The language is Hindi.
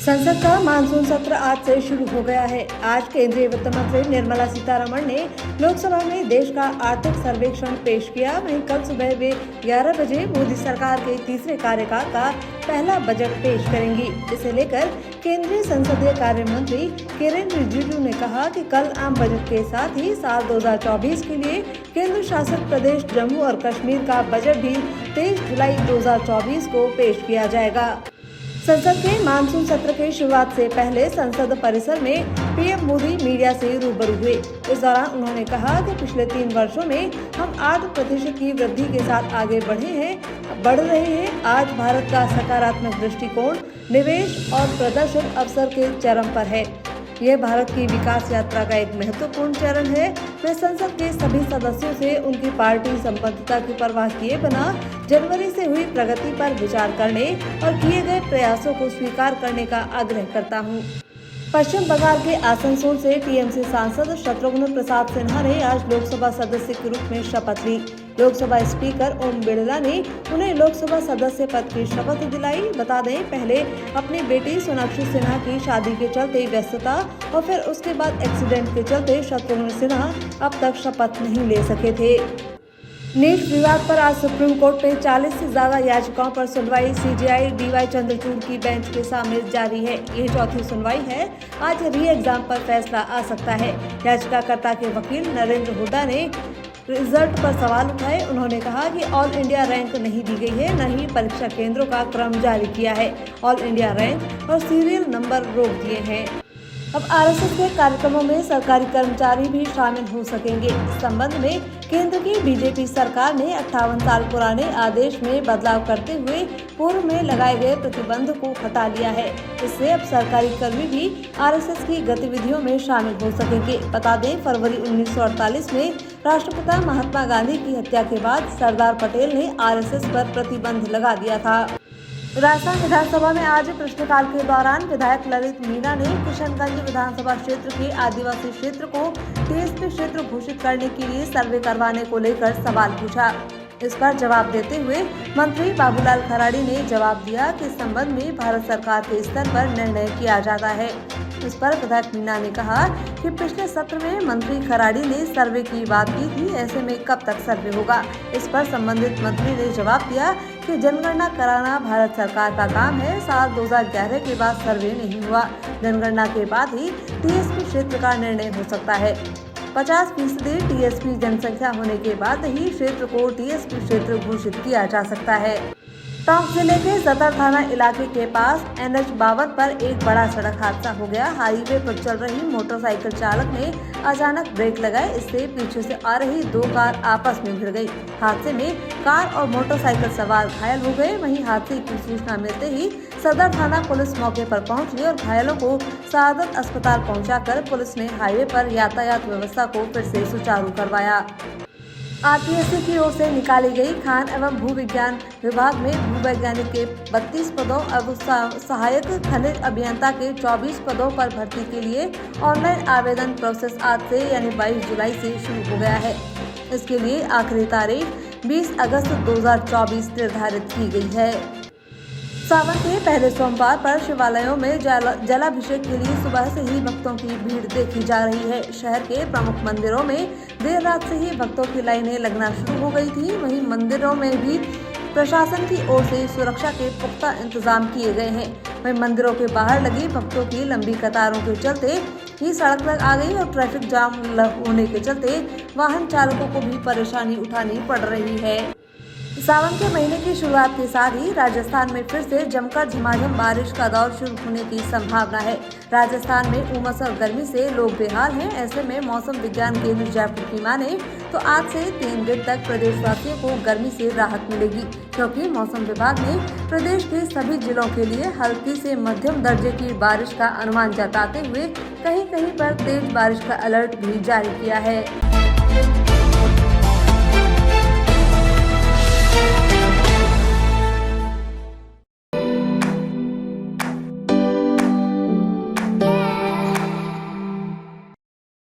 संसद का मानसून सत्र आज से शुरू हो गया है। आज केंद्रीय वित्त मंत्री निर्मला सीतारमण ने लोकसभा में देश का आर्थिक सर्वेक्षण पेश किया। वहीं कल सुबह वे 11 बजे मोदी सरकार के तीसरे कार्यकाल का पहला बजट पेश करेंगी। इसे लेकर केंद्रीय संसदीय कार्य मंत्री किरेन रिजिजू ने कहा कि कल आम बजट के साथ ही साल 2024 के लिए केंद्र शासित प्रदेश जम्मू और कश्मीर का बजट भी 23 जुलाई 2024 को पेश किया जाएगा। संसद के मानसून सत्र की शुरुआत से पहले संसद परिसर में पीएम मोदी मीडिया से रूबरू हुए। इस दौरान उन्होंने कहा कि पिछले 3 वर्षों में हम 8% की वृद्धि के साथ आगे बढ़ रहे हैं। आज भारत का सकारात्मक दृष्टिकोण, निवेश और प्रदर्शन अवसर के चरम पर है। यह भारत की विकास यात्रा का एक महत्वपूर्ण चरण है। मैं संसद के सभी सदस्यों से उनकी पार्टी संबद्धता की परवाह किए बिना जनवरी से हुई प्रगति पर विचार करने और किए गए प्रयासों को स्वीकार करने का आग्रह करता हूं। पश्चिम बंगाल के आसनसोल से टीएमसी सांसद शत्रुघ्न प्रसाद सिन्हा ने आज लोकसभा सदस्य के रूप में शपथ ली। लोकसभा स्पीकर ओम बिड़ला ने उन्हें लोकसभा सदस्य पद की शपथ दिलाई। बता दें, पहले अपनी बेटी सोनाक्षी सिन्हा की शादी के चलते व्यस्तता और फिर उसके बाद एक्सीडेंट के चलते शत्रुघ्न सिन्हा अब तक शपथ नहीं ले सके थे। नीट विवाद पर आज सुप्रीम कोर्ट में 40 से ज्यादा याचिकाओं पर सुनवाई सीजेआई डीवाई चंद्रचूड़ की बेंच के सामने जारी है। ये चौथी सुनवाई है। आज री एग्जाम पर फैसला आ सकता है। याचिकाकर्ता के वकील नरेंद्र हुड्डा ने रिजल्ट पर सवाल उठाए। उन्होंने कहा कि ऑल इंडिया रैंक नहीं दी गई है, न ही परीक्षा केंद्रों का क्रम जारी किया है। ऑल इंडिया रैंक और सीरियल नंबर रोक दिए हैं। अब आरएसएस के कार्यक्रमों में सरकारी कर्मचारी भी शामिल हो सकेंगे। इस संबंध में केंद्र की बीजेपी सरकार ने 58 साल पुराने आदेश में बदलाव करते हुए पूर्व में लगाए गए प्रतिबंध को हटा लिया है। इससे अब सरकारी कर्मी भी आरएसएस की गतिविधियों में शामिल हो सकेंगे। बता दें, फरवरी 1948 में राष्ट्रपिता महात्मा गांधी की हत्या के बाद सरदार पटेल ने आरएसएस पर प्रतिबंध लगा दिया था। राजस्थान विधानसभा में आज प्रश्नकाल के दौरान विधायक ललित मीणा ने किशनगंज विधानसभा क्षेत्र के आदिवासी क्षेत्र को टीएसपी क्षेत्र घोषित करने के लिए सर्वे करवाने को लेकर सवाल पूछा। इस पर जवाब देते हुए मंत्री बाबूलाल खराड़ी ने जवाब दिया कि इस संबंध में भारत सरकार के स्तर पर निर्णय किया जाता है। इस पर विधायक मीणा ने कहा कि पिछले सत्र में मंत्री खराड़ी ने सर्वे की बात की थी, ऐसे में कब तक सर्वे होगा। इस पर संबंधित मंत्री ने जवाब दिया कि जनगणना कराना भारत सरकार का काम है। साल 2011 के बाद सर्वे नहीं हुआ। जनगणना के बाद ही टीएसपी क्षेत्र का निर्णय हो सकता है। 50% टीएसपी जनसंख्या होने के बाद ही क्षेत्र को टीएसपी क्षेत्र घोषित किया जा सकता है। टोंक जिले के जतर थाना इलाके के पास NH 52 पर एक बड़ा सड़क हादसा हो गया। हाईवे पर चल रही मोटरसाइकिल चालक ने अचानक ब्रेक लगाए। इससे पीछे से आ रही 2 कार आपस में भिड़ गई। हादसे में कार और मोटरसाइकिल सवार घायल हो गए। वहीं हादसे की सूचना मिलते ही सदर थाना पुलिस मौके पर पहुंची और घायलों को सआदत अस्पताल पहुंचाकर पुलिस ने हाईवे पर यातायात व्यवस्था को फिर से सुचारू करवाया। आरपीएससी की ओर से निकाली गई खान एवं भू विज्ञान विभाग में भूवैज्ञानिक के 32 पदों और सहायक खनिज अभियंता के 24 पदों पर भर्ती के लिए ऑनलाइन आवेदन प्रोसेस आज से यानी 22 जुलाई से शुरू हो गया है। इसके लिए आखिरी तारीख 20 अगस्त 2024 निर्धारित की गई है। सावन के पहले सोमवार पर शिवालयों में जलाभिषेक के लिए सुबह से ही भक्तों की भीड़ देखी जा रही है। शहर के प्रमुख मंदिरों में देर रात से ही भक्तों की लाइनें लगना शुरू हो गई थी। वहीं मंदिरों में भी प्रशासन की ओर से सुरक्षा के पुख्ता इंतजाम किए गए हैं। वहीं मंदिरों के बाहर लगी भक्तों की लंबी कतारों के चलते ही सड़क तक आ गई और ट्रैफिक जाम होने के चलते वाहन चालकों को भी परेशानी उठानी पड़ रही है। सावन के महीने की शुरुआत के साथ ही राजस्थान में फिर से जमकर झमाझम बारिश का दौर शुरू होने की संभावना है। राजस्थान में उमस और गर्मी से लोग बेहाल हैं। ऐसे में मौसम विज्ञान केंद्र जयपुर की माने तो आज से 3 दिन तक प्रदेशवासियों को गर्मी से राहत मिलेगी, क्योंकि मौसम विभाग ने प्रदेश के सभी जिलों के लिए हल्की से मध्यम दर्जे की बारिश का अनुमान जताते हुए कहीं कहीं पर तेज बारिश का अलर्ट भी जारी किया है।